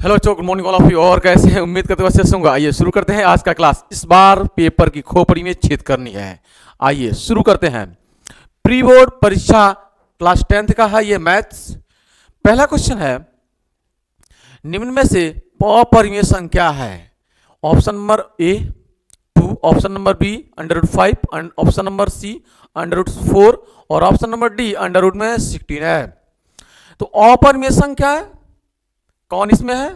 Hello बच्चों, good morning all of you. और कैसे हैं? उम्मीद करते हुए अच्छे होंगे। आइए शुरू करते हैं आज का क्लास। इस बार पेपर की खोपड़ी में छेद करनी है। आइए शुरू करते हैं। प्री बोर्ड परीक्षा क्लास 10th का है ये मैथ्स। पहला क्वेश्चन है, निम्न में से अपरिमेय संख्या है। Option number A 2, option number B √5, option number C √4 और ऑप्शन नंबर डी √16 है। तो अपरिमेय संख्या है, कौन इसमें है?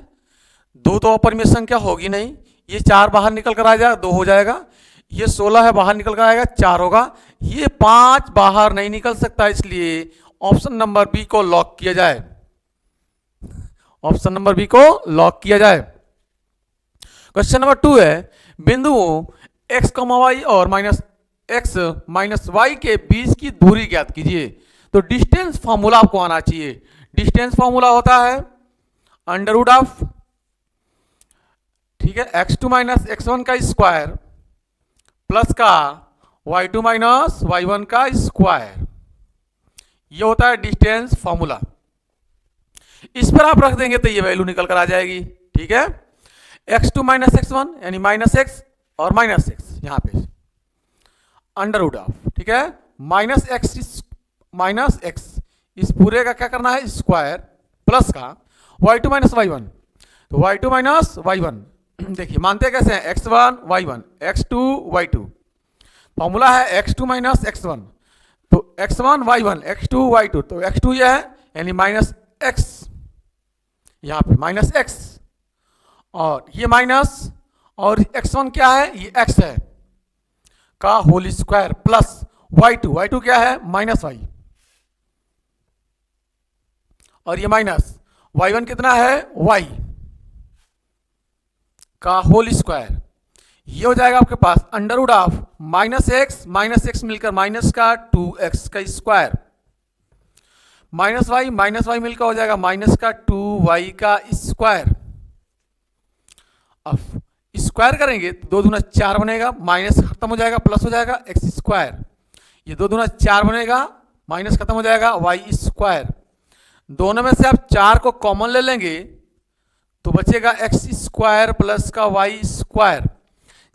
दो तो अपरिमेय संख्या होगी नहीं। ये 4 बाहर निकल कर आ जाएगा, 2 हो जाएगा। ये 16 है, बाहर निकल कर आएगा, 4 होगा। ये 5 बाहर नहीं निकल सकता, इसलिए ऑप्शन नंबर बी को लॉक किया जाए। ऑप्शन नंबर बी को लॉक किया जाए। क्वेश्चन नंबर 2 है, बिंदुओं x, y और -x -y के बीच की दूरी ज्ञात कीजिए। तो डिस्टेंस फॉर्मूला आपको आना चाहिए। डिस्टेंस फॉर्मूला होता है √, ठीक है, x2 - x1 का स्क्वायर प्लस का y2 - y1 का स्क्वायर। ये होता है डिस्टेंस फॉर्मूला। इस पर आप रख देंगे तो ये वैल्यू निकल कर आ जाएगी। ठीक है, x2 - x1 यानी -x और -x यहां पे √, ठीक है, -x इस पूरे का क्या करना है? स्क्वायर प्लस का y2 - y1। तो y2 - y1 देखिए मानते कैसे हैं? x1 y1 x2 y2। Formula है x2 - x1, तो x1 y1 x2 y2। तो x2 ये है यानी -x, यहां पे -x और ये माइनस, और x1 क्या है? ये x है का होल स्क्वायर प्लस y2 क्या है? -y और ये माइनस y1 कितना है? y का होल स्क्वायर। ये हो जाएगा आपके पास -x मिलकर माइनस का 2x का स्क्वायर, -y मिलकर हो जाएगा माइनस का 2y का स्क्वायर। अब स्क्वायर करेंगे तो 2 दूना 4 बनेगा, माइनस खत्म हो जाएगा, प्लस हो जाएगा x स्क्वायर। ये 2 दूना 4 बनेगा, माइनस खत्म हो जाएगा y स्क्वायर। दोनों में से आप 4 को कॉमन ले लेंगे तो बचेगा x स्क्वायर प्लस का y स्क्वायर।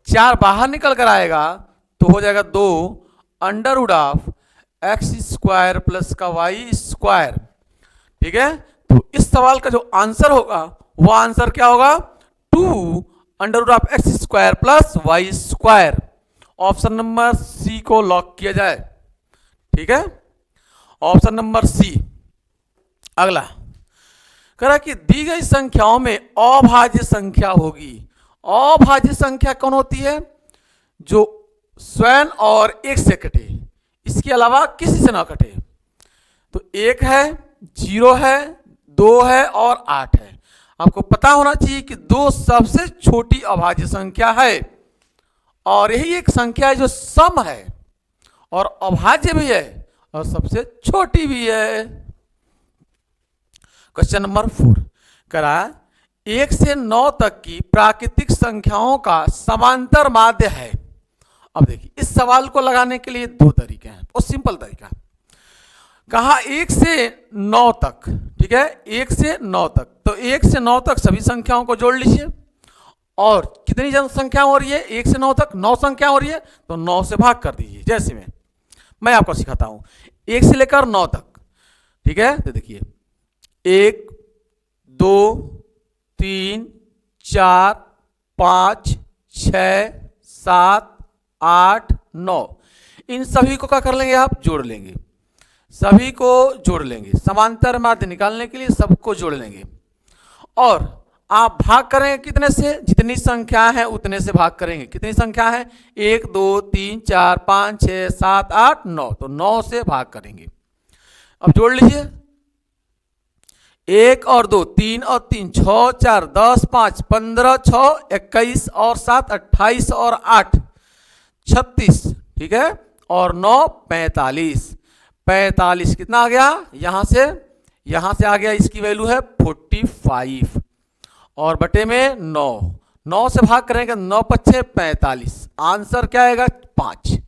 4 बाहर निकल कर आएगा तो हो जाएगा 2 √x स्क्वायर प्लस का y स्क्वायर। ठीक है, तो इस सवाल का जो आंसर होगा वो आंसर क्या होगा? 2 √x square plus y square. Option number C को लॉक किया जाए। ठीक है, ऑप्शन नंबर सी। अगला कह रहा कि दी गई संख्याओं में अभाज्य संख्या होगी। अभाज्य संख्या कौन होती है? जो स्वयं और 1 से कटे, इसके अलावा किसी से ना कटे। तो 1 है, 0 है, 2 है और 8 है। आपको पता होना चाहिए कि 2 सबसे छोटी अभाज्य संख्या है और यही एक संख्या है जो सम है और अभाज्य भी है और सबसे छोटी भी है। क्वेश्चन नंबर 4 करा 1 से 9 तक की प्राकृतिक संख्याओं का समांतर माध्य है। अब देखिए इस सवाल को लगाने के लिए 2 तरीके हैं और सिंपल तरीका। कहा 1 से 9 तक, ठीक है, 1 से 9 तक। तो 1 से 9 तक सभी संख्याओं को जोड़ लीजिए और कितनी संख्या हो रही है? 1 से 9 तक 9 संख्या हो रही है, तो 9 से भाग कर दीजिए। जैसे मैं आपको सिखाता हूं 1 से लेकर 9 तक। ठीक है, तो देखिए 1 2 3 4 5 6 7 8 9, इन सभी को क्या कर लेंगे? आप जोड़ लेंगे, सभी को जोड़ लेंगे। समांतर माध्य निकालने के लिए सबको जोड़ लेंगे और आप भाग करेंगे कितने से? जितनी संख्या है उतने से भाग करेंगे। कितनी संख्या है? 1 2 3 4 5 6 7 8 9, तो 9 से भाग करेंगे। अब जोड़ लीजिए 1 और 2 3 और 3 6 4 10 5 15 6 21 और 7 28 और 8 36, ठीक है, और 9 45। 45 कितना आ गया? यहां से आ गया, इसकी वैल्यू है 45 और बटे में 9। 9 से भाग करेंगे 9 5 45, आंसर क्या आएगा? 5।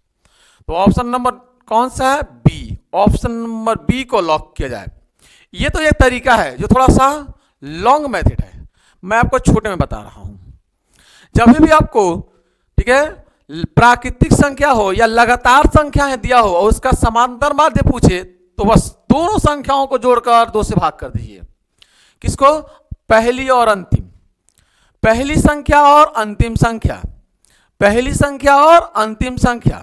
तो ऑप्शन नंबर कौन सा है? बी। ऑप्शन नंबर बी को लॉक किया जाए। ये तो एक तरीका है जो थोड़ा सा लॉन्ग मेथड है, मैं आपको छोटे में बता रहा हूं। जब भी आपको, ठीक है, प्राकृतिक संख्या हो या लगातार संख्याएं दिया हो और उसका समांतर माध्य पूछे तो बस दोनों संख्याओं को जोड़कर 2 से भाग कर दीजिए। किसको? पहली और अंतिम, पहली संख्या और अंतिम संख्या, पहली संख्या और अंतिम संख्या,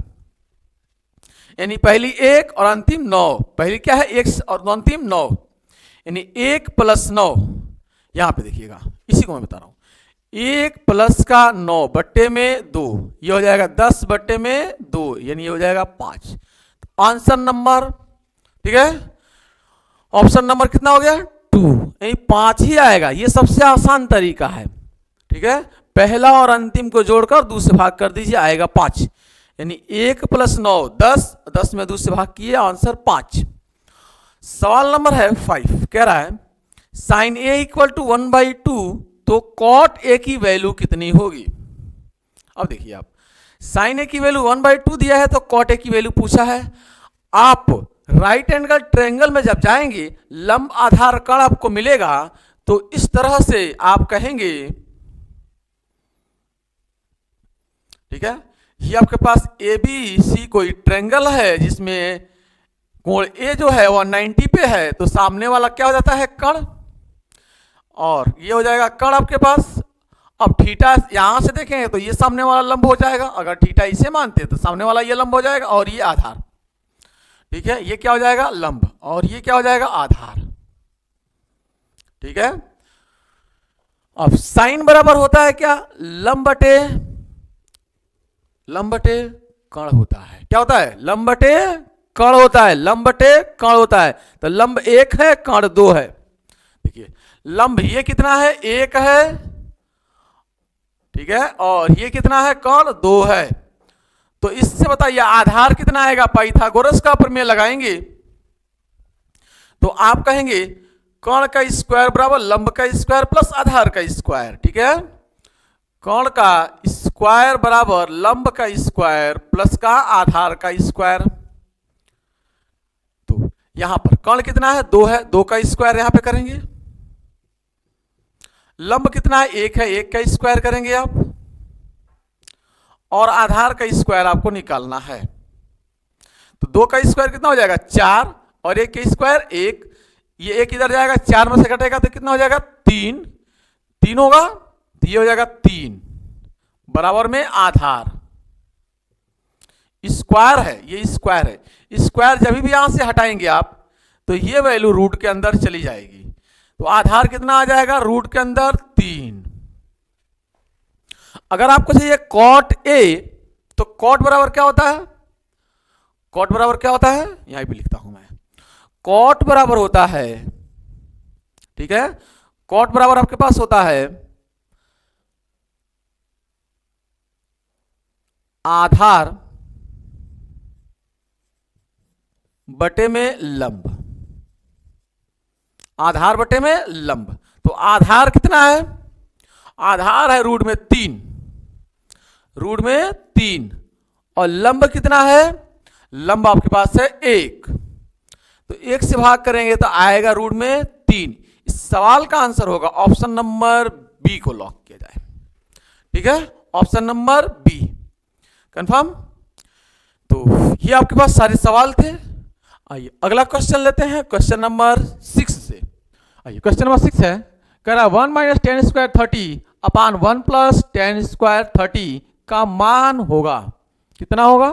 यानी पहली 1 और अंतिम 9। पहली क्या है? 1 और अंतिम 9, यानी 1 + 9। यहां पे देखिएगा, इसी को मैं बता रहा हूं। 1 + का 9 बट्टे में 2, ये हो जाएगा 10 बट्टे में 2, यानी ये हो जाएगा 5। तो आंसर नंबर, ठीक है, ऑप्शन नंबर कितना हो गया? 2, यानी 5 ही आएगा। ये सबसे आसान तरीका है, ठीक है। पहला और अंतिम को जोड़कर 2 से भाग कर दीजिए, आएगा 5, यानी 1 + 9 10, 10 में 2 से भाग किए, आंसर 5। सवाल नंबर है 5, कह रहा है sin a = 1/2, तो cot a की वैल्यू कितनी होगी? अब देखिए आप, sin a की वैल्यू 1/2 दिया है तो cot a की वैल्यू पूछा है। आप राइट एंगल ट्रायंगल में जब जाएंगे, लंब आधार कण आपको मिलेगा तो इस तरह से आप कहेंगे, ठीक है, ये आपके पास ABC कोई ट्रायंगल है जिसमें कोण A जो है वो 90 पे है, तो सामने वाला क्या हो जाता है? कण, और ये हो जाएगा कण आपके पास। अब थीटा यहां से देखेंगे तो ये सामने वाला लंब हो जाएगा, अगर थीटा इसे मानते हैं तो सामने वाला ये लंब हो जाएगा, और ये आधार, ठीक है, ये क्या हो जाएगा? लंब, और ये क्या हो जाएगा? आधार, ठीक है। अब साइन बराबर होता है क्या? लंब बटे कण होता है। क्या होता है? लंब बटे कण होता है, लंब बटे कण होता है। तो लंब 1 है, कण 2 है। देखिए लंब ये कितना है? 1 है, ठीक है, और ये कितना है? कण 2 है। तो इससे बताइए आधार कितना आएगा? पाइथागोरस का प्रमेय लगाएंगे तो आप कहेंगे कण का स्क्वायर बराबर लंब का स्क्वायर प्लस आधार का स्क्वायर, ठीक है। कण का स्क्वायर बराबर लंब का स्क्वायर प्लस का आधार का स्क्वायर। तो यहां पर कण कितना है? 2 है, 2 का स्क्वायर यहां पे करेंगे। लंब कितना है? 1 है, 1 का स्क्वायर करेंगे आप, और आधार का स्क्वायर आपको निकालना है। तो 2 का स्क्वायर कितना हो जाएगा? 4, और 1 का स्क्वायर 1, ये 1 इधर जाएगा, 4 में से घटेगा तो कितना हो जाएगा? 3, 3 होगा, तो ये हो जाएगा 3 बराबर में आधार। स्क्वायर है, ये स्क्वायर है। स्क्वायर जब भी यहां से हटाएंगे आप तो ये वैल्यू रूट के अंदर चली जाएगी, तो आधार कितना आ जाएगा? रूट के अंदर 3। अगर आपको चाहिए cot a, तो cot बराबर क्या होता है? cot बराबर क्या होता है? यहां भी लिखता हूं मैं, cot बराबर होता है, ठीक है, cot बराबर आपके पास होता है आधार बटे में लंब, आधार बटे में लंब। तो आधार कितना है? आधार है रूट में 3, रूट में 3, और लंब कितना है? लंब आपके पास है 1, तो 1 से भाग करेंगे तो आएगा रूट में 3। इस सवाल का आंसर होगा ऑप्शन नंबर बी को लॉक किया जाए, ठीक है, ऑप्शन नंबर बी कंफर्म। तो ये आपके पास सारे सवाल थे। आइए अगला क्वेश्चन लेते हैं, क्वेश्चन नंबर 6 से। आइए क्वेश्चन नंबर 6 है, कह रहा 1 - 10² 30 अपान 1 + 10² 30 का मान होगा, कितना होगा?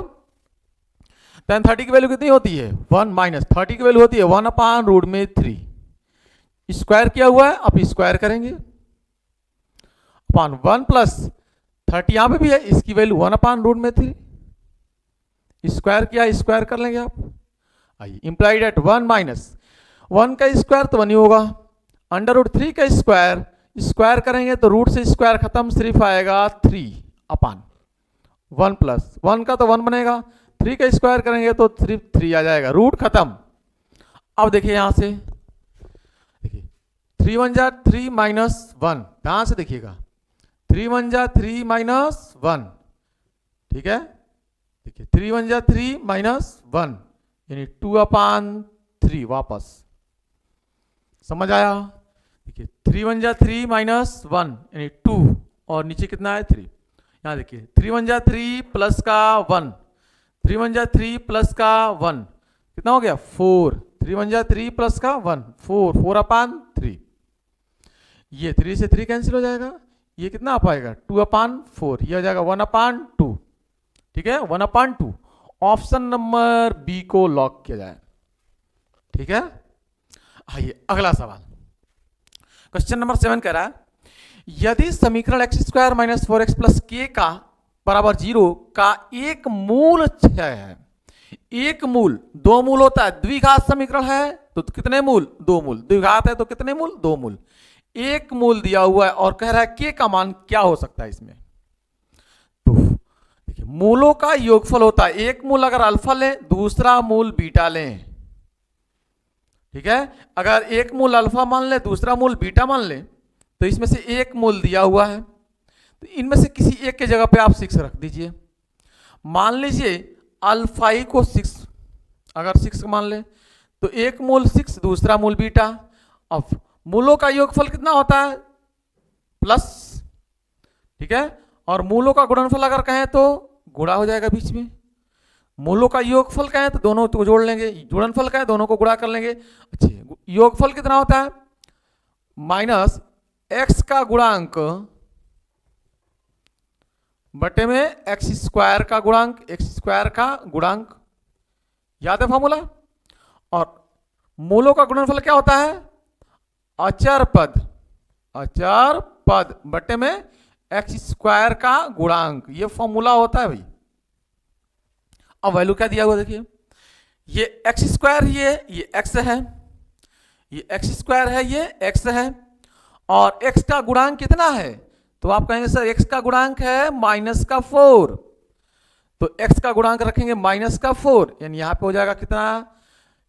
10 30 की वैल्यू कितनी होती है? 1 - 30 की वैल्यू होती है 1/√3। स्क्वायर किया हुआ है, अब स्क्वायर करेंगे, अपान 1 + 30 यहां पे भी है, इसकी वैल्यू 1/√3। स्क्वायर किया, स्क्वायर कर लेंगे आप। आइए इंप्लाइड एट 1 - 1 का स्क्वायर तो 1 ही होगा, √3 का स्क्वायर, स्क्वायर करेंगे तो रूट से स्क्वायर खत्म, सिर्फ आएगा 3 अपान 1 + 1 का तो 1 बनेगा, 3 का स्क्वायर करेंगे तो सिर्फ 3 आ जाएगा, रूट खत्म। अब देखिए यहां से, देखिए 3 × 1 = 3 - 1, ध्यान से देखिएगा, 3 × 1 = 3 - 1, ठीक है। देखिए 3 × 1 = 3 - 1, यानी 2/3 वापस, समझ आया? देखिए 3 1 जा 3 माइनस 1 यानी 2 और नीचे कितना है 3। यहाँ देखिए 3 1 जा 3 प्लस का 1, 3 1 जा 3 प्लस का 1 कितना हो गया 4, 3 1 जा 3 प्लस का 1 4, 4 अपान 3, ये 3 से 3 कैंसिल हो जाएगा, ये कितना आ पाएगा 2 अपान 4, ये हो जाएगा 1 अपान 2। ठीक है 1 अपान 2, ऑप्शन नंबर बी को लॉक किया जाए। ठीक है, आइए अगला सवाल, क्वेश्चन नंबर 7 कह रहा है यदि समीकरण x square minus 4x plus के का बराबर 0 का एक मूल 6 है, एक मूल, दो मूल होता है, द्विघात समीकरण है तो कितने मूल 2 मूल, द्विघात है तो कितने मूल 2 मूल, एक मूल दिया हुआ है और कह रहा है के का मान क्या हो सकता है इसमें। तो देखिए मूलों का योगफल होता है, एक मूल अगर अल्फा लें दूसरा मूल बीटा लें। ठीक है, अगर एक मूल अल्फा मान ले दूसरा मूल बीटा मान ले तो इसमें से एक मूल दिया हुआ है, तो इनमें से किसी एक के जगह पे आप 6 रख दीजिए। मान लीजिए अल्फा ई को 6, अगर 6 मान ले तो एक मूल 6 दूसरा मूल बीटा। अब मूलों का योगफल कितना होता है प्लस, ठीक है, और मूलों का गुणनफल अगर कहें तो गुणा हो जाएगा बीच में। मूलों का योगफल कहें तो दोनों को जोड़ लेंगे, गुणनफल कहें दोनों को गुणा कर लेंगे। अच्छा योगफल कितना होता है माइनस एक्स का गुणांक बटे में एक्स स्क्वायर का गुणांक, एक्स स्क्वायर का गुणांक, याद है फॉर्मूला। और मूलों का गुणनफल क्या होता है अचर पद, अचर पद बटे में एक्स स्क्वायर का गुणांक, ये फॉर्मूला होता है भाई। अब वैल्यू क्या दिया हुआ देखिए, ये एक्स स्क्वायर ये एक्स है, ये एक्स स्क्वायर है, ये एक्स है, और एक्स का गुणांक कितना है तो आप कहेंगे सर एक्स का गुणांक है -4, तो एक्स का गुणांक रखेंगे -4, यानी यहां पे हो जाएगा कितना,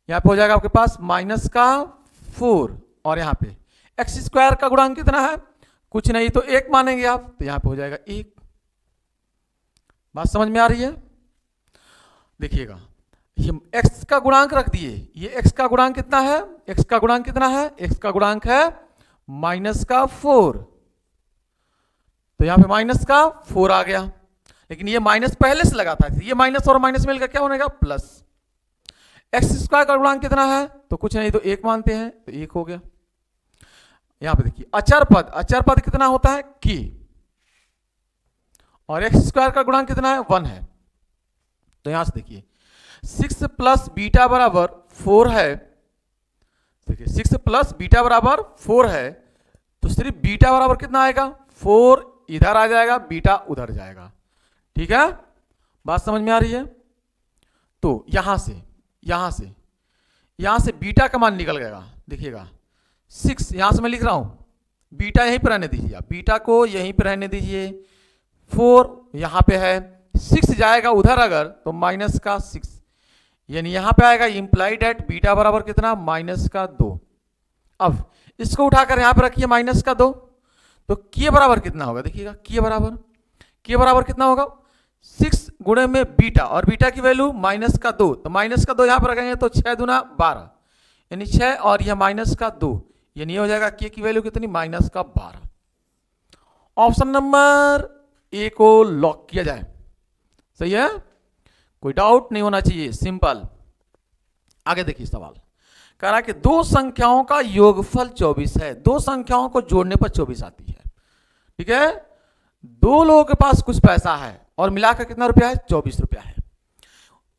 यहां पे हो जाएगा आपके पास -4, और यहां पे एक्स स्क्वायर का गुणांक कितना है कुछ नहीं तो 1 मानेंगे आप, तो यहां पे हो जाएगा 1। बात समझ में आ रही है। देखिएगा ये x का गुणांक रख दिए, ये x का गुणांक कितना है, x का गुणांक कितना है, x का गुणांक है -4, तो यहां पे -4 आ गया, लेकिन ये माइनस पहले से लगा था, ये माइनस और माइनस मिलकर क्या होने का प्लस। एक्स स्क्वायर का गुणांक कितना है तो कुछ नहीं तो 1 मानते हैं, तो 1 हो गया। यहां पे देखिए अचर पद, अचर पद कितना होता है k, और एक्स स्क्वायर का गुणांक कितना है 1 है, तो यहां से देखिए 6 प्लस बीटा बराबर 4 है, देखिए 6 प्लस बीटा बराबर 4 है, तो सिर्फ बीटा बराबर कितना आएगा 4 इधर आ जाएगा, बीटा उधर जाएगा। ठीक है, बात समझ में आ रही है। तो यहां से बीटा का मान निकल गएगा, देखिएगा 6 यहां से मैं लिख रहा हूं, बीटा यहीं पर रहने दीजिए, आप बीटा को यहीं पर रहने दीजिए, 4 यहां पे है, 6 जाएगा उधर अगर तो -6, यानी यहां पे आएगा इंप्लाइड एट बीटा बराबर कितना -2। अब इसको उठाकर यहां पे रखिए -2, तो के बराबर कितना होगा देखिएगा, के बराबर कितना होगा 6 गुणे में बीटा, और बीटा की वैल्यू -2, तो -2 यहां पर रखेंगे तो 6 दूना 12, यानी 6 और यह -2, यानी ये हो जाएगा के की वैल्यू कितनी -12। ऑप्शन नंबर ए को लॉक किया जाए, सही है, कोई डाउट नहीं होना चाहिए, सिंपल। आगे देखिए सवाल कह रहा है कि दो संख्याओं का योगफल 24 है, दो संख्याओं को जोड़ने पर 24 आती है। ठीक है, दो लोगों के पास कुछ पैसा है और मिलाकर कितना रुपया है 24 रुपया है,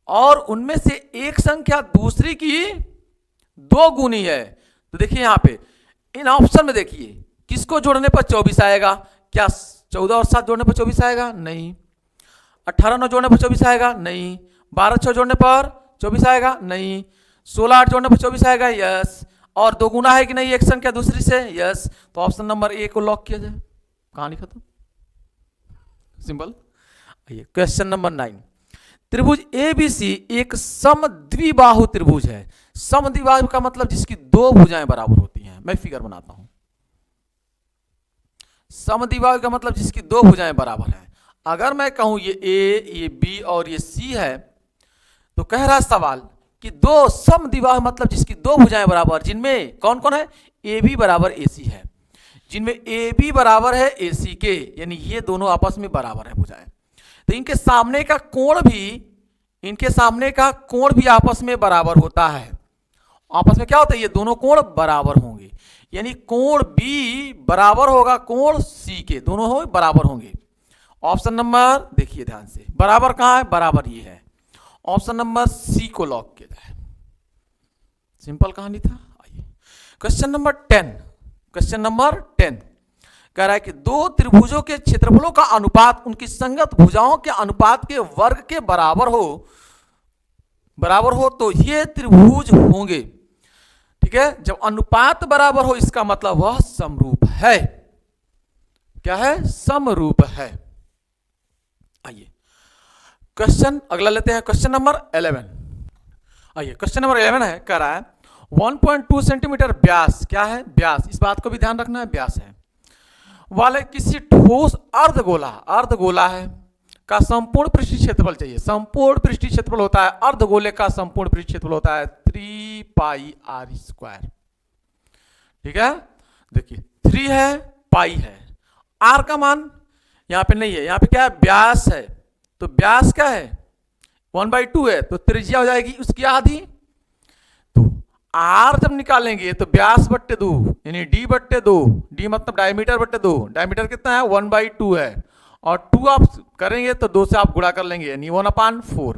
और उनमें से एक संख्या दूसरी की 2 गुनी है। तो देखिए यहां पे इन ऑप्शन में देखिए किसको जोड़ने पर 24 आएगा, क्या 14 और 7 जोड़ने पर 24 आएगा, नहीं। 18 9 जोड़ने पर 24 आएगा, नहीं। 12 6 जोड़ने पर 24 आएगा, नहीं। 16 8 जोड़ने पर 24 आएगा, यस। और 2 गुना है कि नहीं एक संख्या दूसरी से, यस। तो ऑप्शन नंबर ए को लॉक किया जाए, कहानी खत्म, सिंपल। आइए क्वेश्चन नंबर 9, त्रिभुज एबीसी एक समद्विबाहु त्रिभुज है। समद्विबाहु का मतलब जिसकी 2 भुजाएं बराबर होती हैं। मैं फिगर बनाता हूं, समद्विबाहु का मतलब जिसकी 2 भुजाएं बराबर हैं। अगर मैं कहूं ये ए, ये बी और ये सी है, तो कह रहा सवाल कि दो समद्विबाहु मतलब जिसकी दो भुजाएं बराबर, जिनमें कौन कौन है, ए बी बराबर ए सी है, जिनमें ए बी बराबर है ए सी के, यानी ये दोनों आपस में बराबर है भुजाएं। तो इनके सामने का कोण भी आपस में बराबर होता है। आपस में क्या होता है, ये दोनों कोण बराबर होंगे, यानी कोण बी बराबर होगा कोण सी के, दोनों हो बराबर होंगे। ऑप्शन नंबर देखिए ध्यान से, बराबर कहां है, बराबर ये है। ऑप्शन नंबर सी को लॉक किया जाए। सिंपल कहानी था। आइए क्वेश्चन नंबर 10 कह रहा है कि दो त्रिभुजों के क्षेत्रफलों का अनुपात उनकी संगत भुजाओं के अनुपात के वर्ग के बराबर हो तो ये त्रिभुज होंगे। ठीक है, जब अनुपात बराबर हो इसका मतलब वह समरूप है। क्या है, समरूप है। आइए क्वेश्चन अगला लेते हैं, क्वेश्चन नंबर 11। आइए क्वेश्चन नंबर 11 है, कह रहा है 1.2 सेंटीमीटर व्यास, क्या है, व्यास, इस बात को भी ध्यान रखना है, व्यास है, वाले किसी ठोस अर्धगोला है का संपूर्ण पृष्ठीय क्षेत्रफल चाहिए। संपूर्ण पृष्ठीय क्षेत्रफल होता है, अर्धगोले का संपूर्ण पृष्ठीय क्षेत्रफल होता है 3 पाई आर स्क्वायर। ठीक है, देखिए 3 है, पाई है, आर का मान यहां पे नहीं है, यहां पे क्या है, व्यास है, तो व्यास क्या है 1/2 है, तो त्रिज्या हो जाएगी उसकी आधी। तो आर जब निकालेंगे तो व्यास बट्टे 2 यानी डी बट्टे 2, डी मतलब डायमीटर बट्टे 2, डायमीटर कितना है 1/2 है, और 2 आप करेंगे तो 2 से आप गुणा कर लेंगे यानी 1/4,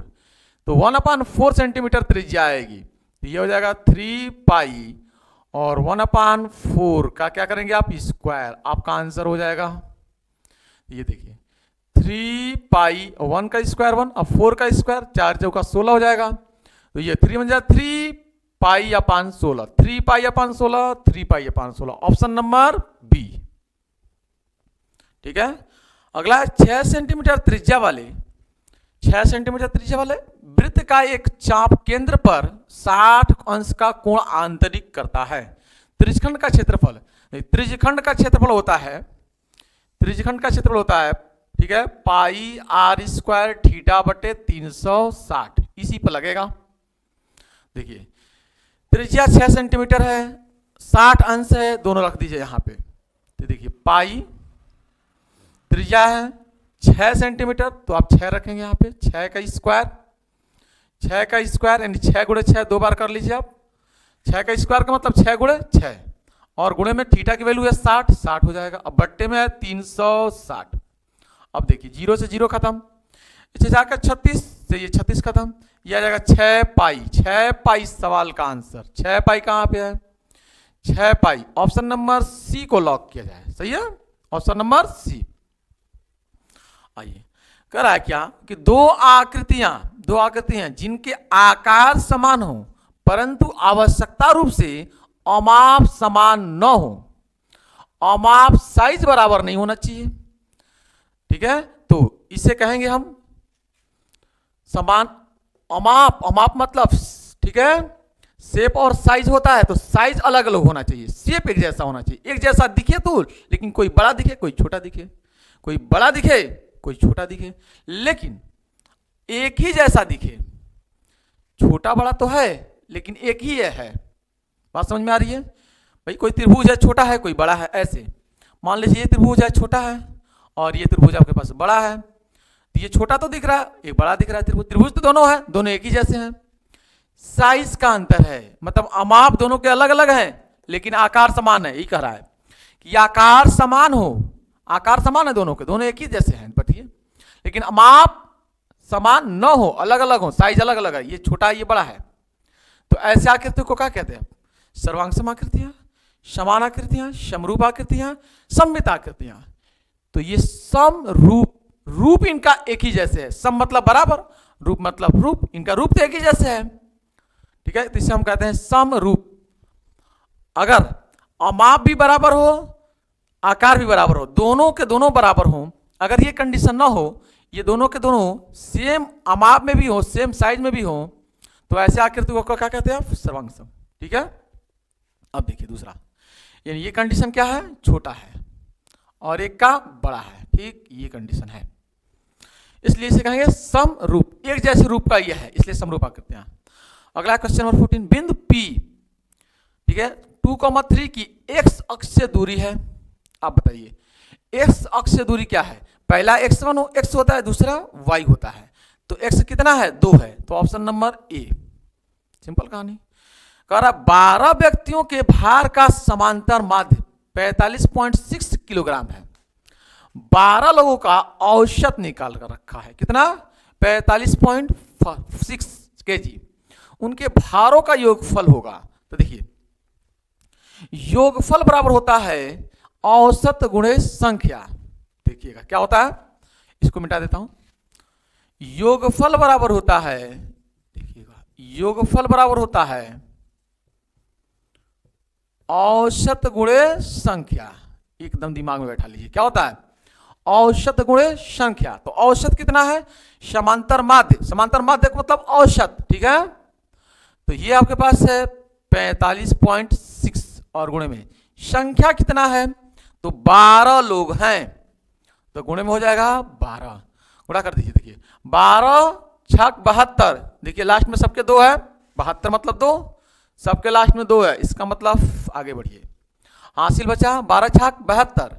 तो 1/4 सेंटीमीटर त्रिज्या आएगी। तो ये हो जाएगा 3 पाई और 1/4 का क्या करेंगे आप, स्क्वायर, आपका आंसर हो जाएगा। ये देखिए 3 पाई 1 का स्क्वायर 1 और 4 का स्क्वायर 4 चौका 16 हो जाएगा। तो ये 3 बन जाएगा 3 पाई अपान 16, 3 पाई अपान 16, 3 पाई अपान 16, ऑप्शन नंबर बी। ठीक है, अगला है 6 सेंटीमीटर त्रिज्या वाले वृत्त का एक चाप केंद्र पर 60 अंश का कोण आंतरिक करता है। त्रिज्यखंड का क्षेत्रफल होता है, ठीक है, पाई आर स्क्वायर थीटा बटे 360, इसी पर लगेगा। देखिए त्रिज्या 6 सेंटीमीटर है, 60 अंश है, दोनों रख दीजिए यहां पे। तो देखिए पाई त्रिज्या है 6 सेंटीमीटर, तो आप 6 रखेंगे यहां पे, 6 का स्क्वायर यानी 6 गुणे 6 2 बार कर लीजिए आप। 6 का स्क्वायर का मतलब 6 गुणे 6, और गुणे में थीटा की वैल्यू है 60 हो जाएगा। अब बट्टे में है 360। अब देखिए 0 से 0 खत्म, इसे जाकर 36 से ये 36 खत्म, यह आ जाएगा 6 पाई सवाल का आंसर। 6 पाई कहां पे है, 6 पाई, ऑप्शन नंबर सी को लॉक किया जाए। सही है, ऑप्शन नंबर सी। आइए कह रहा है क्या कि दो आकृतियां जिनके आकार समान हो परंतु आवश्यकता रूप से अमाप समान न हो, अमाप साइज बराबर नहीं होना चाहिए। ठीक है, तो इसे कहेंगे हम समान अमाप मतलब, ठीक है, शेप और साइज होता है तो साइज अलग अलग होना चाहिए, शेप एक जैसा होना चाहिए, एक जैसा दिखे तो, लेकिन कोई बड़ा दिखे कोई छोटा दिखे, कोई बड़ा दिखे कोई छोटा दिखे, लेकिन एक ही जैसा दिखे। छोटा बड़ा तो है लेकिन एक ही है। बात समझ में आ रही है भाई, कोई त्रिभुज है छोटा है कोई बड़ा है, ऐसे मान लीजिए ये त्रिभुज है छोटा है और ये त्रिभुज आपके पास बड़ा है, तो ये छोटा तो दिख रहा है एक बड़ा दिख रहा है, त्रिभुज तो दोनों है, दोनों एक ही जैसे हैं, साइज का अंतर है, मतलब अमाप दोनों के अलग अलग हैं लेकिन आकार समान है। ये कह रहा है कि आकार समान हो, आकार समान है दोनों के, दोनों एक ही जैसे हैं बटिए, लेकिन अमाप समान न हो, अलग अलग हो, साइज अलग अलग है, ये छोटा है ये बड़ा है। तो ऐसे आकृतियों को क्या कहते हैं, सर्वांग समाकृतियां, समान आकृतियां, समरूप आकृतियां, सममित आकृतियां। तो ये समरूप, रूप इनका एक ही जैसे है, सम मतलब बराबर, रूप मतलब रूप, इनका रूप तो एक ही जैसे है। ठीक है, तो इसे हम कहते हैं समरूप। अगर अमाप भी बराबर हो आकार भी बराबर हो, दोनों के दोनों बराबर हो, अगर ये कंडीशन ना हो, ये दोनों के दोनों सेम अमाप में भी हो, सेम साइज में भी हो, तो ऐसे आकृति को क्या कहते हैं, सर्वांग सम। ठीक है, अब देखिए दूसरा, यानी ये कंडीशन क्या है, छोटा है और एक का बड़ा है, ठीक, ये कंडीशन है, इसलिए इसे कहेंगे समरूप, एक जैसे रूप का ये है, इसलिए समरूप आकृतियां। अगला क्वेश्चन नंबर 14, बिंदु P, ठीक है, 2,3 की x अक्ष से दूरी है। आप बताइए x अक्ष से दूरी क्या है? पहला x होता है, दूसरा y होता है, तो x कितना है? 2 है, तो ऑप्शन नंबर ए। सिंपल कहानी। कह रहा 12 व्यक्तियों के भार का समांतर माध्य 45.6 किलोग्राम है। 12 लोगों का औसत निकाल कर रखा है, कितना? 45.6 केजी। उनके भारों का योगफल होगा, तो देखिए योगफल बराबर होता है औसत गुणे संख्या। देखिएगा क्या होता है, इसको मिटा देता हूं। योगफल बराबर होता है, देखिएगा योगफल बराबर होता है औसत गुणे संख्या। एकदम दिमाग में बैठा लीजिए, क्या होता है? औसत गुणे संख्या। तो औसत कितना है? समांतर माध्य, समांतर माध्य का मतलब औसत, ठीक है। तो ये आपके पास है 45.6 और गुणे में संख्या कितना है? तो 12 लोग हैं, तो गुणे में हो जाएगा 12, गुणा कर दीजिए। देखिए 12 छक 72, देखिए लास्ट में सबके 2 है, 72 मतलब 2, सबके लास्ट में 2 है, इसका मतलब आगे बढ़िए। हासिल बचा 12 छक 72,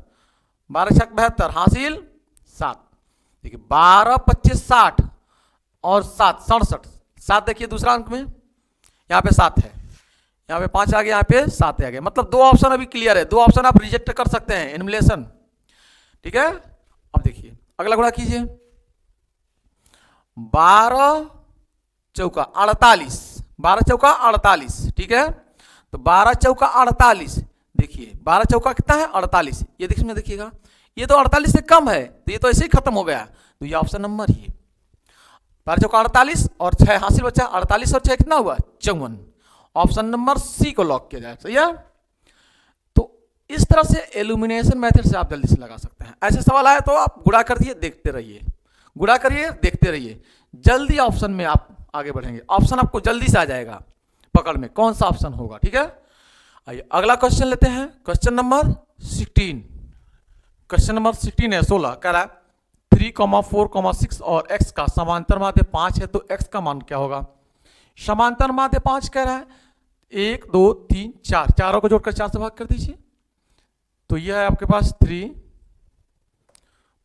12 छक 72, हासिल 7। देखिए 12 25 60 और 7 67, 7 देखिए दूसरा अंक में, यहाँ पे 7 है, यहाँ पे 5 आ गया, यहाँ पे 7 आ गया, मतलब 2 ऑप्शन अभी क्लियर है। 2 ऑप्शन आप रिजेक्ट कर सकते हैं, एनिमिलेशन, ठीक है। अब देखिए अगला गुणा कीजिए, 12 चौका 48, 12 चौका 48, ठीक है। तो 12 चौका 48, देखिए 12 चौका कितना है? 48। ये देखिए, देखिएगा ये तो 48 से कम है, तो ये तो ऐसे ही खत्म हो गया, तो ये ऑप्शन नंबर ही 12 चौका 48 और 6 हासिल बचा, 48 और 6 कितना हुआ? 54। ऑप्शन नंबर सी को लॉक किया जाए, सही है। तो इस तरह से एल्यूमिनेशन मेथड से आप जल्दी से लगा सकते हैं। ऐसे सवाल आए तो आप गुणा कर दिए, देखते रहिए, गुणा करिए, देखते रहिए, जल्दी ऑप्शन में आप आगे बढ़ेंगे, ऑप्शन आपको जल्दी से आ जाएगा पकड़ में, कौन सा ऑप्शन होगा, ठीक है। आइए अगला क्वेश्चन लेते हैं, क्वेश्चन नंबर 16। क्वेश्चन नंबर 16 है 16, कह रहा है 3,4,6 और x का समांतर माध्य 5 है, तो x का मान क्या होगा? समांतर माध्य 5 कह रहा है, 1 2 3 4, चारों को जोड़कर 4 से भाग कर दीजिए, तो यह है आपके पास 3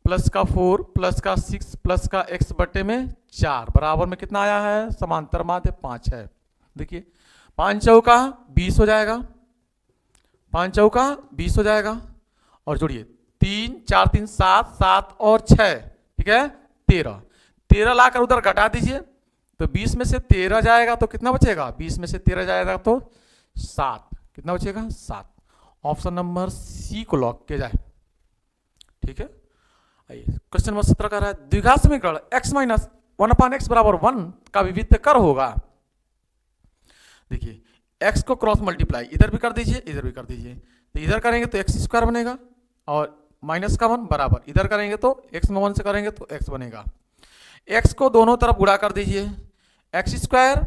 प्लस का 4 प्लस का 6 प्लस का x बटे में 4 बराबर में कितना आया है? समांतर माध्य 5 है। देखिए 5 चौका 20 हो जाएगा, 5 चौका 20 हो जाएगा, और जोड़िए 3 4 3 7 7 और 6, ठीक है 13, 13 लाकर उधर घटा दीजिए, तो 20 में से 13 जाएगा तो कितना बचेगा? 20 में से 13 जाएगा तो 7, कितना बचेगा? 7। ऑप्शन नंबर सी को लॉक किया जाए, ठीक है। आइए क्वेश्चन नंबर 17 का रहा है द्विघात समीकरण x माइनस 1/x बराबर 1 का विविध कर होगा। देखिए x को क्रॉस मल्टीप्लाई इधर भी कर दीजिए, इधर भी कर दीजिए, तो इधर करेंगे तो x स्क्वायर बनेगा, और माइनस का 1 बराबर इधर करेंगे तो x में 1 से करेंगे तो x बनेगा। x को दोनों तरफ गुणा कर दीजिए, x स्क्वायर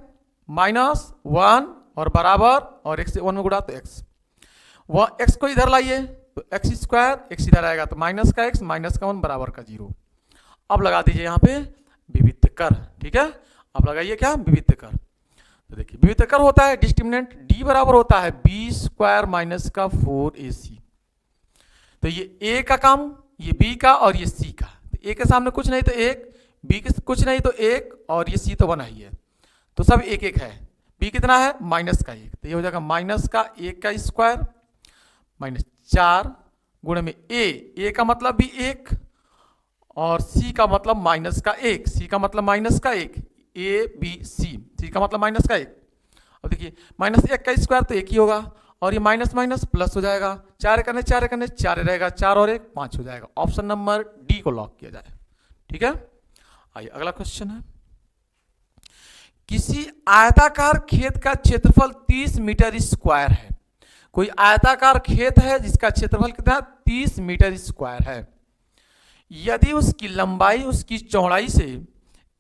माइनस 1 और बराबर, और x से 1 में गुणा तो x, वह x को इधर लाइए तो x स्क्वायर, x इधर आएगा तो माइनस का x माइनस का 1 बराबर का 0। अब लगा दीजिए यहाँ पे विविध कर, ठीक है। अब लगाइए क्या? विविध कर। तो देखिए विविध कर होता है डिस्क्रिमिनेंट d बराबर होता है b स्क्वायर माइनस का 4ac। तो ये a का काम, ये b का, और ये c का। तो a के सामने कुछ नहीं तो 1, b के कुछ नहीं तो 1, और ये c तो बना ही है, तो सब 1 1 है। b कितना है? माइनस का 1, तो ये हो जाएगा माइनस का 1 का स्क्वायर माइनस 4 गुणे में a का मतलब भी 1 और c का मतलब माइनस का 1, c का मतलब माइनस का 1, a b c का मतलब माइनस का 1। अब देखिए माइनस 1 का स्क्वायर तो 1 ही होगा, और ये माइनस माइनस प्लस हो जाएगा, 4 करने 4 करने 4 रहेगा, 4 और 1 5 हो जाएगा। ऑप्शन नंबर डी को लॉक किया जाए, ठीक है। आइए अगला क्वेश्चन है, किसी आयताकार खेत का क्षेत्रफल 30 मीटर स्क्वायर है। कोई आयताकार खेत है जिसका क्षेत्रफल कितना? 30 मीटर स्क्वायर है। यदि उसकी लंबाई उसकी चौड़ाई से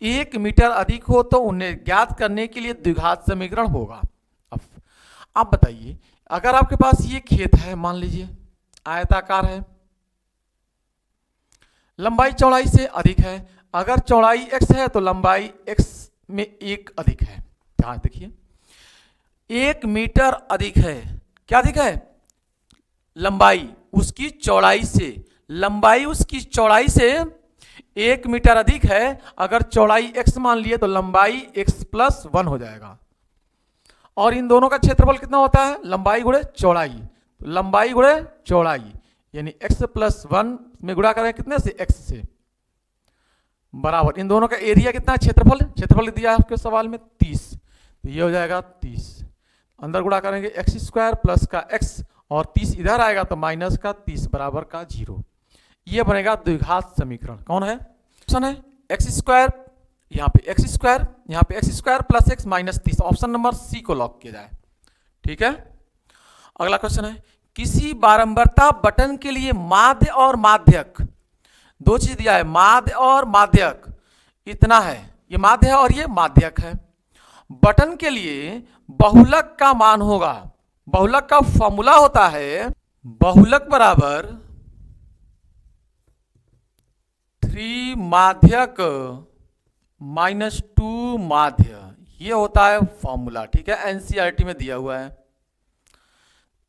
1 मीटर अधिक हो तो उन्हें ज्ञात करने के लिए द्विघात समीकरण होगा। अब आप बताइए, अगर आपके पास ये खेत है, मान लीजिए आयताकार है, लंबाई चौड़ाई से अधिक है, अगर चौड़ाई x है तो लंबाई x में 1 अधिक है, ध्यान देखिए, 1 मीटर अधिक है, क्या अधिक है? लंबाई उसकी चौड़ाई से, लंबाई उसकी चौड़ाई से 1 मीटर अधिक है। अगर चौड़ाई x मान लिए तो लंबाई x+1 हो जाएगा। और इन दोनों का क्षेत्रफल कितना होता है? लंबाई गुणे चौड़ाई, लंबाई गुणे चौड़ाई, यानी x+1 में गुणा करें कितने से? x से, बराबर इन दोनों का एरिया कितना है? क्षेत्रफल, क्षेत्रफल दिया है आपके सवाल में 30, तो ये हो जाएगा 30। अंदर गुणा करेंगे x² प्लस का x, और 30 इधर आएगा तो माइनस का 30 बराबर का 0। ये बनेगा द्विघात समीकरण। कौन है? ऑप्शन है x², यहाँ पे x², यहाँ पे x² plus x minus 30। Option number C को लॉक किया जाए। ठीक है, अगला क्वेश्चन है, किसी बारंबारता बटन के लिए माध्य और माध्यक, दो चीज दिया है, माध्य और माध्यक, इतना है, ये माध्य है और ये माध्यक है। बटन के लिए बहुलक का मान होगा, बहुलक का फॉर्मूला होता है बहुलक बराबर 3 माध्यक माइनस 2 माध्य, ये होता है फॉर्मूला। ठीक है, एनसीईआरटी में दिया हुआ है,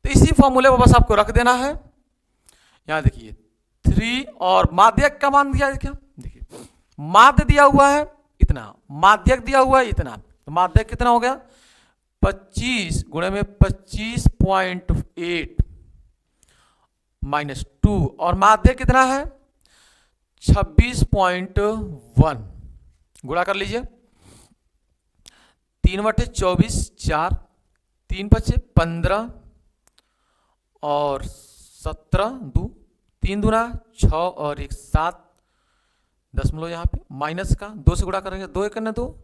तो इसी फॉर्मूले को बस आपको रख देना है। यहां देखिए 3 और माध्यक का मान दिया है, क्या देखिए, माध्य दिया हुआ है इतना, माध्यक दिया हुआ है इतना, तो माध्यक कितना हो गया? 25 गुणे में 25.8 माइनस 2, और माध्यक कितना है? 26.1। गुणा कर लीजिए, 3/24 4, 3 बचे 15 और 17, 2 3 दूना 6 और 1 7 दशमलव, यहाँ पे माइनस का 2 से गुणा करेंगे, 2 1 2,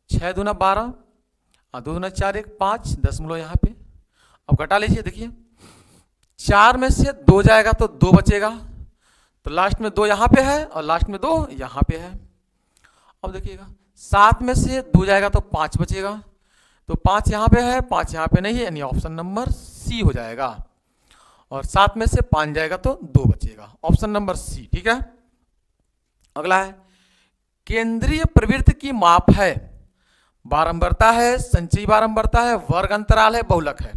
6 दूना 12 और 2 दूना 4 1 5 दशमलव, यहाँ पे। अब घटा लीजिए, देखिए 4 में से 2 जाएगा तो 2 बचेगा, तो लास्ट में 2 यहाँ पे है और लास्ट में 2 यहाँ पे है। अब देखिएगा 7 में से 2 जाएगा तो 5 बचेगा, तो 5 यहाँ पे है, 5 यहाँ पे नहीं है, यानी ऑप्शन नंबर सी हो जाएगा। और 7 में से 5 जाएगा तो 2 बचेगा, ऑप्शन नंबर सी। ठीक है, अगला है, केंद्रीय प्रवृत्ति की माप है, बारंबारता है, संचयी बारंबारता है, वर्ग अंतराल है, बहुलक है।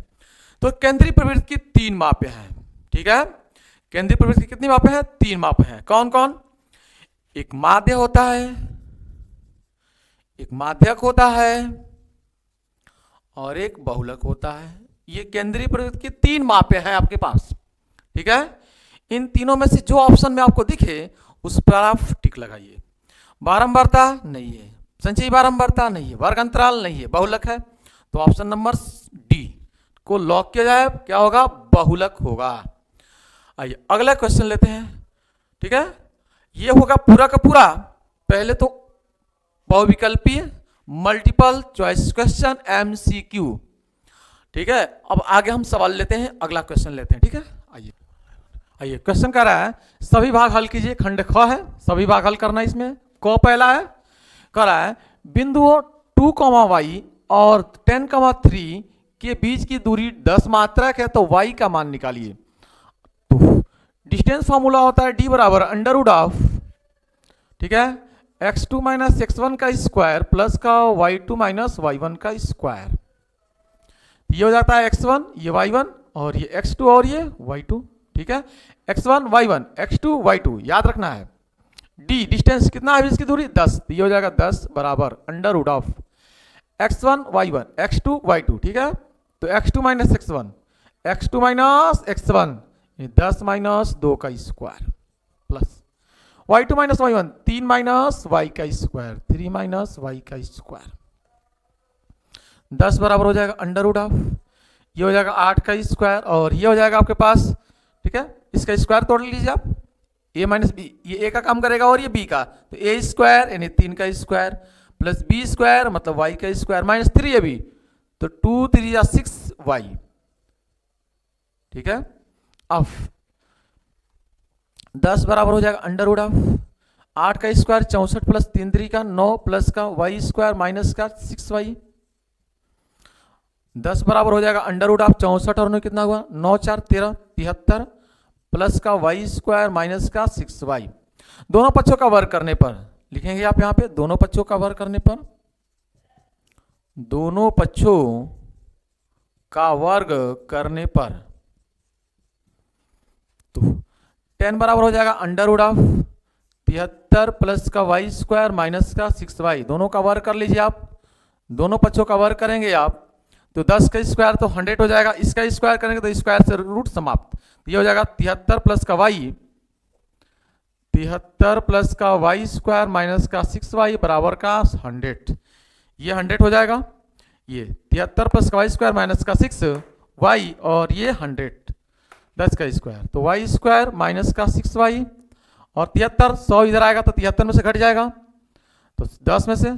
तो केंद्रीय प्रवृत्ति की 3 मापें हैं। ठीक है, केंद्रीय प्रवृत्ति की कितनी मापें हैं? 3 मापें हैं। कौन कौन? एक माध्य होता है, एक माध्यक होता है और एक बहुलक होता है। ये केंद्रीय प्रवृत्ति की 3 मापें हैं आपके पास। ठीक है, इन तीनों में से जो ऑप्शन में आपको दिखे उस पर आप टिक लगाइए। बारंबारता नहीं है, संचयी बारंबारता नहीं है, वर्ग अंतराल नहीं है, बहुलक है, तो ऑप्शन नंबर डी को लॉक किया जाए। क्या होगा? बहुलक होगा। आइए अगला क्वेश्चन लेते हैं। ठीक है, ये होगा पूरा का पूरा, पहले तो बहुविकल्पीय मल्टीपल चॉइस क्वेश्चन MCQ। ठीक है, अब आगे हम सवाल लेते हैं, अगला क्वेश्चन लेते हैं। ठीक है, आइए आइए क्वेश्चन कह रहा है, सभी भाग हल कीजिए। खंड ख है, सभी भाग हल करना है। इसमें क पहला है, कह रहा है बिंदुओं 2, y और 10, 3 के बीच की दूरी 10 मात्रक है, तो y का मान निकालिए। तो डिस्टेंस फॉर्मूला होता है d बराबर अंडर ऑफ, ठीक है, x2 माइनस x1 का स्क्वायर प्लस का y2 माइनस y1 का स्क्वायर। ये हो जाता है x1, ये y1 और ये x2 और ये y2। ठीक है, x1 y1 x2 y2 याद रखना है। d डिस्टेंस कितना है इसकी दूरी? 10, तो ये हो जाएगा 10 बराबर under of x1 y1 x2 y2। ठीक है, तो x2 minus x1 x2 minus x1 10 minus 2 का square plus y2 minus y1 3 minus y का स्क्वायर 3 माइनस y का स्क्वायर 10 बराबर हो जाएगा अंडर ऑफ, ये हो जाएगा 8 का स्क्वायर और ये हो जाएगा आपके पास। ठीक है, इसका स्क्वायर तोड़ लीजिए आप, a माइनस बी, ये a का काम करेगा और ये b का, तो a स्क्वायर यानी 3 का स्क्वायर प्लस b स्क्वायर मतलब y का स्क्वायर माइनस 3 b, तो 2 3 या 6y। ठीक है, अब 10 बराबर हो जाएगा अंडर ऑफ 8 का स्क्वायर 64 प्लस 3 3 का 9 प्लस का y स्क्वायर माइनस का 6y। 10 बराबर हो जाएगा अंडर ऑफ 64 और 9 कितना हुआ? 9 4 13 73 प्लस का y स्क्वायर माइनस का 6y। दोनों पक्षों का वर्ग करने पर लिखेंगे आप यहाँ पे, दोनों पक्षों का वर्ग करने पर दोनों पक्षों का वर्ग करने पर, तो 10 बराबर हो जाएगा अंडर रूट ऑफ 73 प्लस का वाई स्क्वायर माइनस का 6y, दोनों का वर्ग कर लीजिए आप, दोनों पक्षों का वर्ग करेंगे आप तो 10 का स्क्वायर तो 100 हो जाएगा, इसका स्क्वायर करेंगे तो स्क्वायर से रूट समाप्त, ये हो जाएगा 73 प्लस का वाई, 73 प्लस का वाई स्क्वायर माइनस का 6y बराबर का 100, ये 100 हो जाएगा, ये 73 प्लस का वाई स्क्वायर माइनस का 6y और ये 100, 10 का स्क्वायर तो वाई स्क्वायर माइनस का 6y और 73, 100 इधर आएगा तो 73 में से घट जाएगा तो 10 में से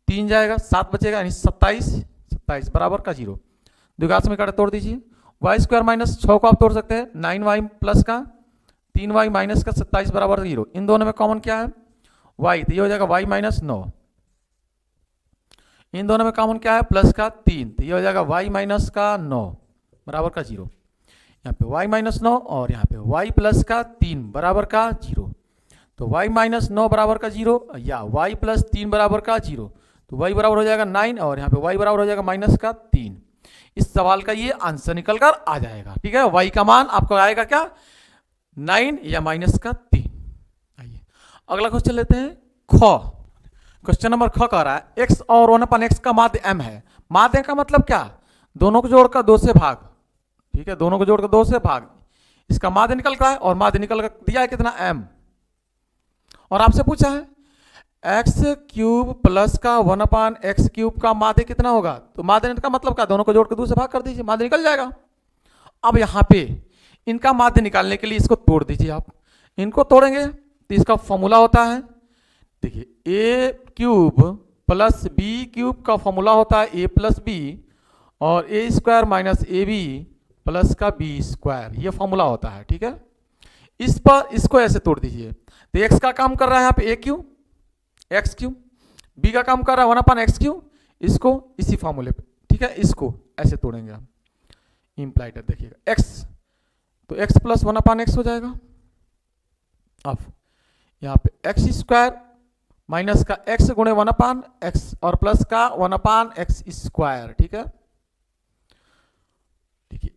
3 जाएगा, 7 बचेगा यानी 27 बराबर का 0, द्विघात समीकरण तोड़ दीजिए, वाई स्क्वायर माइनस 6 को आप तोड़ सकते हैं 9y प्लस का 3y माइनस का 27 बराबर 0, इन दोनों में कॉमन क्या है y, तो ये हो जाएगा y माइनस 9, इन दोनों में कॉमन क्या है प्लस का 3, तो ये हो जाएगा y माइनस का 9 बराबर का 0, यहाँ पे y माइनस 9 और यहाँ पे y प्लस का 3 बराबर का 0, तो y माइनस 9 बराबर का 0 या y प्लस 3 बराबर का 0, तो y बराबर हो जाएगा 9 और यहाँ पे y बराबर हो जाएगा माइनस का 3, इस सवाल का ये आंसर निकल कर आ जाएगा, ठीक है, y का मान आपको आएगा क्या 9 या माइनस का 3। आइए अगला क्वेश्चन लेते हैं, क्वेश्चन नंबर ख कह रहा है x और 1/x का माध्य m है, माध्य का मतलब क्या, दोनों को जोड़कर 2 से भाग, ठीक है, दोनों को जोड़कर 2 से भाग, इसका माध्य निकल रहा है और माध्य निकल कर दिया है कितना m, और आपसे पूछा है एक्स क्यूब प्लस का 1/x क्यूब का माध्य कितना होगा, तो माध्य का मतलब क्या, दोनों को जोड़कर 2 से भाग कर दीजिए, माध्य निकल जाएगा। अब यहाँ पे इनका माध्य निकालने के लिए इसको तोड़ दीजिए आप, इनको तोड़ेंगे तो इसका फॉर्मूला होता है, देखिए a cube plus b cube का फॉर्मूला होता है ए प्लस बी और a square minus a b plus का बी स्क्वायर, ये फॉर्मूला होता है, ठीक है। इस पर इसको ऐसे तोड़ दीजिए, तो एक्स का काम कर रहा है यहाँ पे ए क्यूब एक्स क्यूब, बी का काम कर रहा है 1/x क्यूब, इसको इसी फॉर्मूले पे, ठीक है, इसको ऐसे तोड़ेंगे हम, इम्प्लाइड देखिएगा x, तो x प्लस 1/x हो जाएगा। अब यहाँ पे एक्स स्क्वायर माइनस का x गुणे 1/x और प्लस का 1/x स्क्वायर, ठीक है, देखिए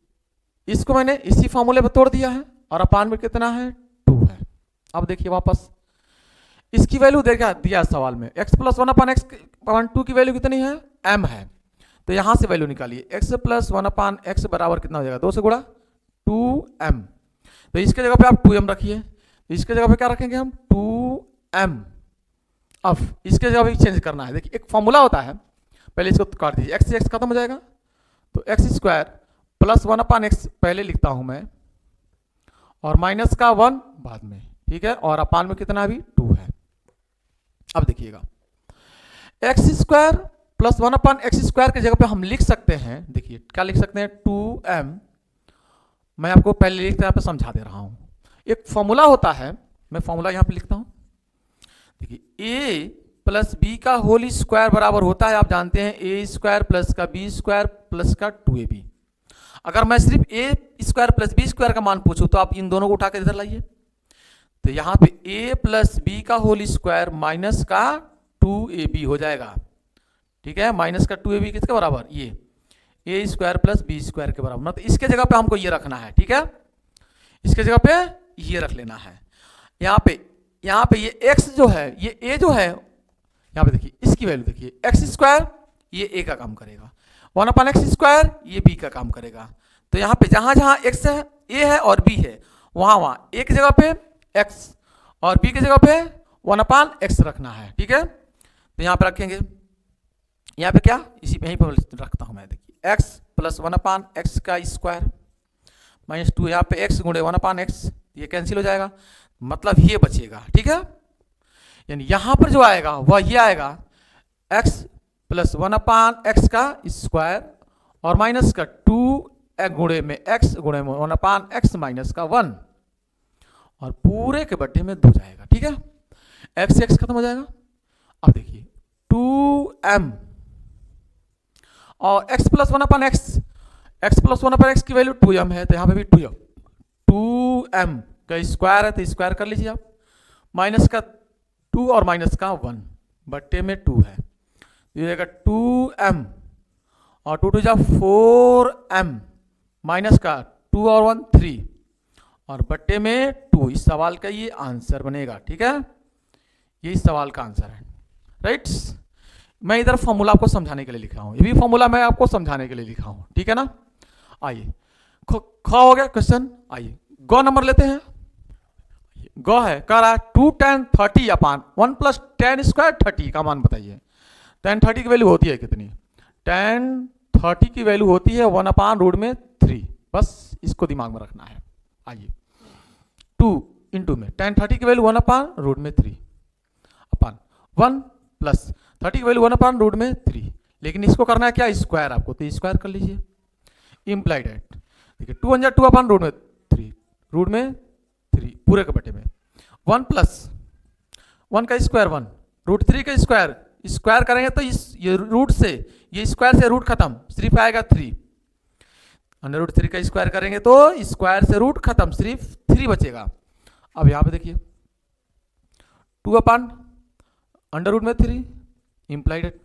इसको मैंने इसी फॉर्मूले पे तोड़ दिया है और अपान में कितना है 2 है। अब देखिए वापस इसकी वैल्यू देखा दिया सवाल में, x प्लस 1/x/2 की वैल्यू कितनी है m है, तो यहां से वैल्यू निकालिए, x प्लस 1/x बराबर कितना हो जाएगा 2 से गुणा 2m, तो इसके जगह पे आप 2m रखिए, इसके जगह पे क्या रखेंगे हम 2m। अब इसके जगह पे चेंज करना है, देखिए एक फॉर्मूला होता है, पहले इसको काट दीजिए, x से x खत्म हो जाएगा तो x स्क्वायर प्लस 1/x पहले लिखता हूं मैं और माइनस का 1 बाद में, ठीक है, और अपान में कितना अभी 2 है। अब देखिएगा x square plus 1/x square की जगह पे हम लिख सकते हैं, देखिए क्या लिख सकते हैं 2m, मैं आपको पहले लिखते यहाँ पे समझा दे रहा हूं, एक फॉर्मूला होता है, मैं फॉर्मूला यहाँ पे लिखता हूं, देखिए a प्लस बी का होल स्क्वायर बराबर होता है, आप जानते हैं ए स्क्वायर प्लस का बी स्क्वायर प्लस का 2ab। अगर मैं सिर्फ ए स्क्वायर प्लस बी स्क्वायर का मान पूछूं तो आप इन दोनों को उठाकर इधर लाइए, तो यहां पे a प्लस बी का होल स्क्वायर माइनस का 2ab हो जाएगा, ठीक है, माइनस का 2ab किसके बराबर, ये ए स्क्वायर प्लस बी स्क्वायर के बराबर, मतलब इसके जगह पे हमको ये रखना है, ठीक है, इसके जगह पे ये रख लेना है। यहाँ पे ये x जो है, ये a जो है, यहाँ पे देखिए इसकी वैल्यू देखिए एक्स स्क्वायर ये a का काम करेगा, 1/x स्क्वायर ये b का काम करेगा, तो यहाँ पे जहां जहां x है a है और b है, वहां वहां a की जगह पे x और b की जगह पे 1/x रखना है, ठीक है, तो यहाँ पे रखेंगे, यहाँ पे क्या इसी पे यहीं पर रखता हूं मैं, देखिए x प्लस 1/x का स्क्वायर माइनस 2, यहाँ पे x गुणे 1/x, ये कैंसिल हो जाएगा, मतलब ये बचेगा, ठीक है, यानी यहां पर जो आएगा वह ये आएगा x प्लस 1/x का स्क्वायर और माइनस का 2 गुणे में x गुणे में 1/x माइनस का 1 और पूरे के बट्टे में 2 जाएगा, ठीक है, x से x खत्म हो जाएगा। अब देखिए 2m और x प्लस 1/x की वैल्यू 2m है, तो यहाँ पे भी 2m का स्क्वायर है तो स्क्वायर कर लीजिए आप, माइनस का 2 और माइनस का 1 बट्टे में 2 है, ये जाएगा 2m और 2 टू जा 4m माइनस का 2 और 1 3 और बट्टे में 2। इस सवाल का ये आंसर बनेगा। ठीक है, ये इस सवाल का आंसर है। राइट, मैं इधर फॉर्मूला आपको समझाने के लिए लिखा हूं, ये भी फॉर्मूला मैं आपको समझाने के लिए लिखा हूं। ठीक है ना, आइए ख हो गया क्वेश्चन। आइए गौ नंबर लेते हैं। गौ है, कह रहा है 2 tan 30 अपान 1 प्लस tan स्क्वायर 30 का मान बताइए। tan 30 की वैल्यू होती है कितनी? tan 30 की वैल्यू होती है 1 अपान रूट में 3। बस इसको दिमाग में रखना है। आइए 2 इंटू में tan 30 की वैल्यू 1 अपान रूट में 3 अपान 1 प्लस 30 की वैल्यू 1 अपान रूट में 3। लेकिन इसको करना है क्या? स्क्वायर आपको, तो स्क्वायर कर लीजिए। इम्प्लाइड एट देखिए 2 1 2 अपान रूट में 3, रूट में 3 पूरे के बटे में 1 प्लस 1 का स्क्वायर 1 रूट 3 का स्क्वायर, स्क्वायर करेंगे तो ये रूट से, ये स्क्वायर से रूट खत्म, सिर्फ आएगा 3। अंडर रूट 3 का स्क्वायर करेंगे तो स्क्वायर से रूट खत्म, सिर्फ 3 बचेगा। अब यहां पे देखिए 2 अपान अंडर रूट में 3 इम्प्लाइड,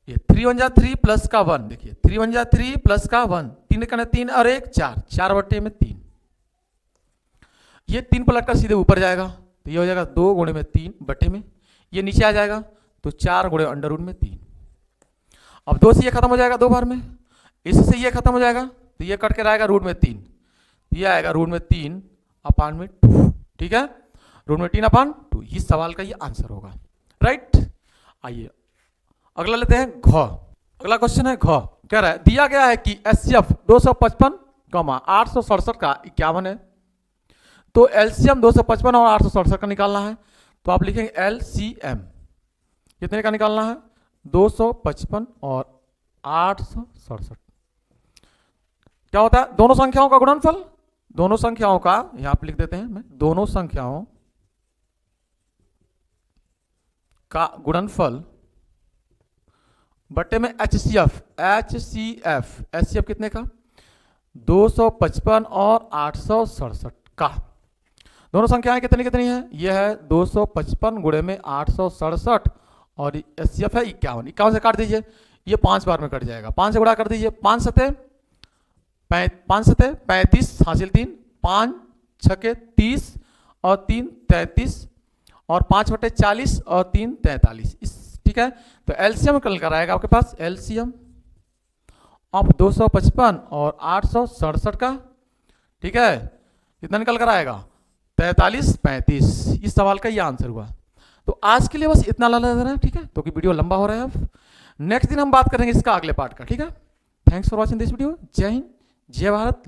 ये 3 1 जा 3 प्लस का 1, देखिए 3 1 जा 3 प्लस का 1, 3 का 3 और 1 4, 4 बटे में 3। ये 3 पलट कर सीधे ऊपर जाएगा, तो ये हो जाएगा 2 गुणे में 3 बटे में, ये नीचे आ जाएगा तो 4 गुणे अंडर रूट में 3। अब 2 से ये खत्म हो जाएगा 2 बार में, इससे ये खत्म हो जाएगा तो ये कट के रहेगा रूट में 3, ये आएगा रूट में 3 अपान में 2। ठीक है, रूट में 3 अपान 2, इस सवाल का ये आंसर होगा। राइट, आइए अगला लेते हैं घ। अगला क्वेश्चन है घ, कह रहा है दिया गया है कि एचसीएफ 255, 867 का 51 है, तो एलसीएम 255 और 867 का निकालना है। तो आप लिखेंगे एलसीएम कितने का निकालना है? 255 और 867। क्या होता है? दोनों संख्याओं का गुणनफल, दोनों संख्याओं का, यहां पे लिख देते हैं मैं, दोनों संख्याओं का गुणनफल बट्टे में एचसीएफ। एचसीएफ कितने का? 255 और 867 का। दोनों संख्याएं कितनी कितनी है? यह है 255 गुणे में 867 और एचसीएफ है 51। 51 से काट दीजिए, ये 5 बार में कट जाएगा, 5 से गुणा कर दीजिए, 5 सते 35 हासिल 3, 5 छके 30 और 3 33 और 5 बटे 40 और 3 43। ठीक है, तो एलसीएम निकल कर आएगा आपके पास, एलसीएम ऑफ 255 और 867 का। ठीक है, कितना निकल कर आएगा? 43 35। इस सवाल का ये आंसर हुआ। तो आज के लिए बस इतना ला लेना है। ठीक है, तो कि वीडियो लंबा हो रहा है, अब नेक्स्ट दिन हम बात करेंगे इसका अगले पार्ट का। ठीक है, thanks for watching this video. जय हिंद, जय भारत।